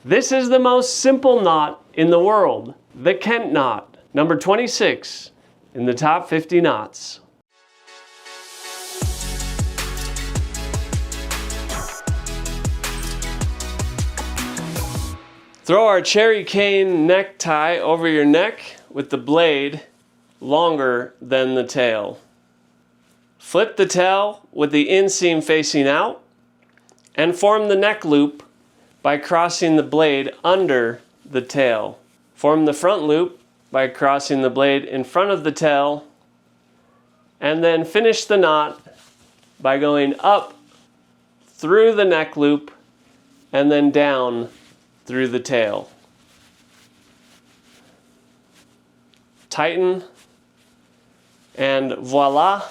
This is the most simple knot in the world, the Kent knot, number 26 in the top 50 knots. Throw our cherry cane necktie over your neck with the blade longer than the tail. Flip the tail with the inseam facing out and form the neck loop by crossing the blade under the tail. Form the front loop by crossing the blade in front of the tail, and then finish the knot by going up through the neck loop and then down through the tail. Tighten, and voila,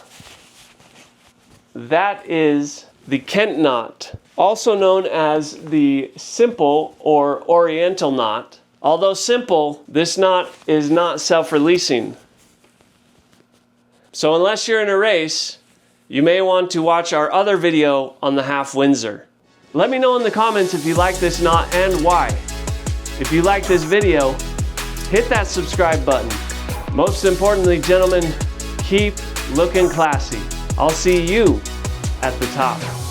that is the Kent knot, also known as the simple or Oriental knot. Although simple, this knot is not self-releasing. So unless you're in a race, you may want to watch our other video on the half Windsor. Let me know in the comments if you like this knot and why. If you like this video, hit that subscribe button. Most importantly, gentlemen, keep looking classy. I'll see you at the top.